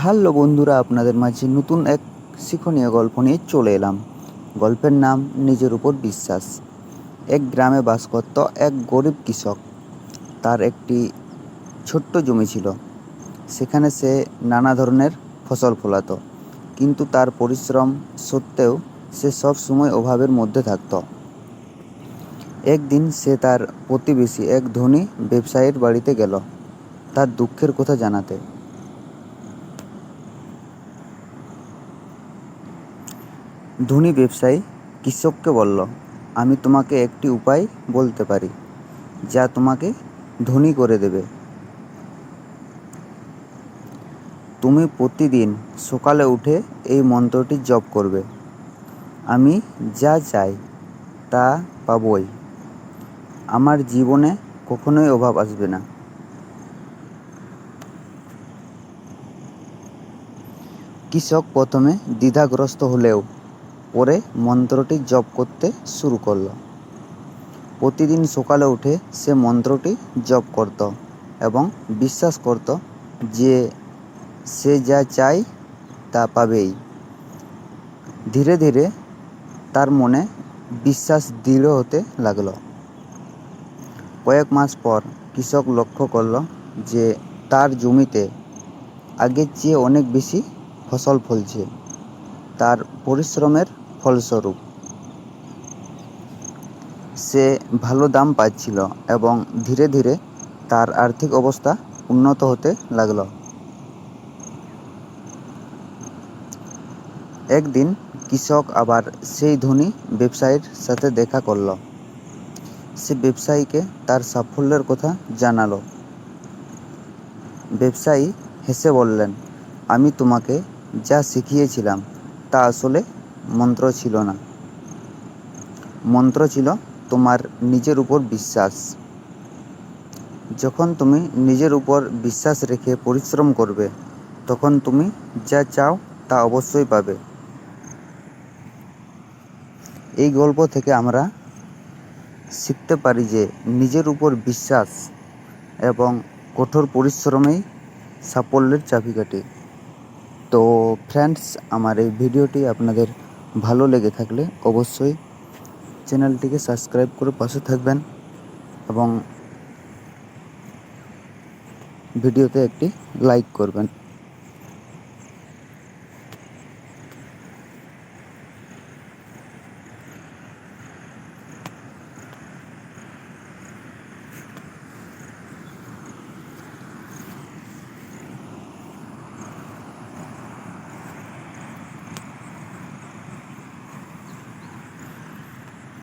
Hello বন্ধুরা, আপনাদের মাঝে নতুন এক শিক্ষণীয় গল্প নিয়ে চলে এলাম। গল্পের নাম নিজের উপর বিশ্বাস। এক গ্রামে বাস করত এক গরিব কৃষক। তার একটি ছোট্ট জমি ছিল। সেখানে সে নানা ধরনের ফসল ফলাতো, কিন্তু তার পরিশ্রম সত্ত্বেও সে সব সময় অভাবের মধ্যে থাকত। একদিন সে তার প্রতিবেশী এক ধনী ব্যবসায়ীর বাড়িতে গেল তার দুঃখের কথা জানাতে। ধনী ব্যবসায়ী কৃষককে বলল, আমি তোমাকে একটি উপায় বলতে পারি যা তোমাকে ধনী করে দেবে। তুমি প্রতিদিন সকালে উঠে এই মন্ত্রটি জপ করবে, আমি যা চাই তা পাবই, আমার জীবনে কখনোই অভাব আসবে না। কৃষক প্রথমে দ্বিধাগ্রস্ত হলেও পরে মন্ত্রটি জপ করতে শুরু করল। প্রতিদিন সকালে উঠে সে মন্ত্রটি জপ করত এবং বিশ্বাস করত যে সে যা চায় তা পাবেই। ধীরে ধীরে তার মনে বিশ্বাস দৃঢ় হতে লাগল। কয়েক মাস পর কৃষক লক্ষ্য করল যে তার জমিতে আগের চেয়ে অনেক বেশি ফসল ফলছে, তার পরিশ্রমের ফলস্বরূপ। সে ভালো দাম পাচ্ছিল এবং ধীরে ধীরে তার আর্থিক অবস্থা উন্নত হতে লাগল। একদিন কৃষক আবার সেই ধনী ব্যবসায়ীর সাথে দেখা করল। সে ব্যবসায়ীকে তার সাফল্যের কথা জানালো। ব্যবসায়ী হেসে বললেন, আমি তোমাকে যা শিখিয়েছিলাম তা আসলে মন্ত্র ছিল না, মন্ত্র ছিল তোমার নিজের উপর বিশ্বাস। যখন তুমি নিজের উপর বিশ্বাস রেখে পরিশ্রম করবে, তখন তুমি যা চাও তা অবশ্যই পাবে। এই গল্প থেকে আমরা শিখতে পারি যে নিজের উপর বিশ্বাস এবং কঠোর পরিশ্রমেই সাফল্যের চাবিকাঠি। তো ফ্রেন্ডস, আমার এই ভিডিওটি আপনাদের ভালো লেগে থাকলে অবশ্যই চ্যানেলটিকে সাবস্ক্রাইব করে পাশে থাকবেন এবং ভিডিওতে একটি লাইক করবেন।